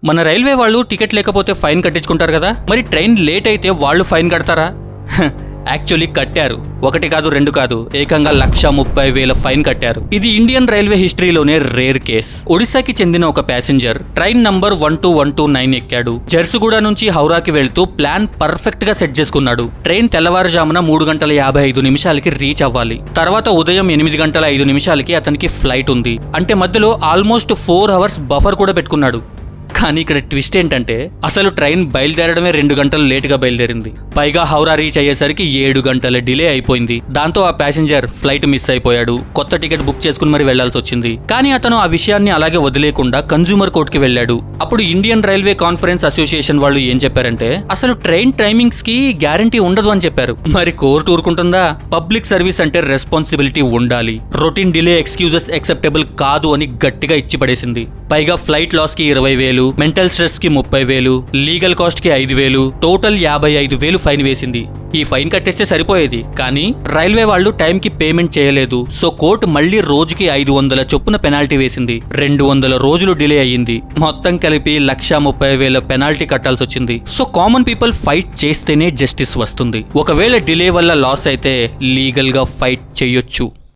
మన రైల్వే వాళ్ళు టికెట్ లేకపోతే ఫైన్ కట్టించుకుంటారు కదా, మరి ట్రైన్ లేట్ అయితే వాళ్ళు ఫైన్ కడతారా? యాక్చువల్లీ కట్టారు. 1 కాదు 2 కాదు, ఏకంగా 1,30,000 ఫైన్ కట్టారు. ఇది ఇండియన్ రైల్వే హిస్టరీలోనే రేర్ కేస్. ఒడిశాకి చెందిన ఒక ప్యాసింజర్ ట్రైన్ నంబర్ 12129 ఎక్కాడు. జర్సుగూడ నుంచి హౌరాకి వెళ్తూ ప్లాన్ పర్ఫెక్ట్ గా సెట్ చేసుకున్నాడు. ట్రైన్ తెల్లవారుజామున 3:55 రీచ్ అవ్వాలి. తర్వాత ఉదయం 8:05 అతనికి ఫ్లైట్ ఉంది. అంటే మధ్యలో ఆల్మోస్ట్ 4 అవర్స్ బఫర్ కూడా పెట్టుకున్నాడు. కానీ ఇక్కడ ట్విస్ట్ ఏంటంటే అసలు ట్రైన్ బయలుదేరడమే 2 గంటలు లేటుగా బయలుదేరింది. పైగా హౌరా రీచ్ అయ్యేసరికి 7 గంటల డిలే అయిపోయింది. దాంతో ఆ ప్యాసింజర్ ఫ్లైట్ మిస్ అయిపోయాడు. కొత్త టికెట్ బుక్ చేసుకుని మరి వెళ్లాల్సి వచ్చింది. కానీ అతను ఆ విషయాన్ని అలాగే వదిలేకుండా కన్జ్యూమర్ కోర్టుకి వెళ్ళాడు. అప్పుడు ఇండియన్ రైల్వే కాన్ఫరెన్స్ అసోసియేషన్ వాళ్ళు ఏం చెప్పారంటే అసలు ట్రైన్ టైమింగ్స్ కి గ్యారంటీ ఉండదు అని చెప్పారు. మరి కోర్టు ఊరుకుంటుందా? పబ్లిక్ సర్వీస్ అంటే రెస్పాన్సిబిలిటీ ఉండాలి. రొటీన్ డిలే ఎక్స్క్యూజెస్ యాక్సెప్టబుల్ కాదు అని గట్టిగా ఇచ్చి పడేసింది. పైగా ఫ్లైట్ లాస్ కి 20,000, మెంటల్ స్ట్రెస్ కి 30,000, లీగల్ కాస్ట్ కి 5,000, టోటల్ 55,000 ఫైన్ వేసింది. ఈ ఫైన్ కట్టేస్తే సరిపోయేది. కానీ రైల్వే వాళ్ళు టైం కి పేమెంట్ చేయలేదు. సో కోర్టు మళ్లీ రోజుకి 500 చొప్పున పెనాల్టీ వేసింది. 200 రోజులు డిలే అయ్యింది. మొత్తం కలిపి 1,30,000 పెనాల్టీ కట్టాల్సి వచ్చింది. సో కామన్ పీపుల్ ఫైట్ చేస్తేనే జస్టిస్ వస్తుంది. ఒకవేళ డిలే వల్ల లాస్ అయితే లీగల్ గా ఫైట్ చేయొచ్చు.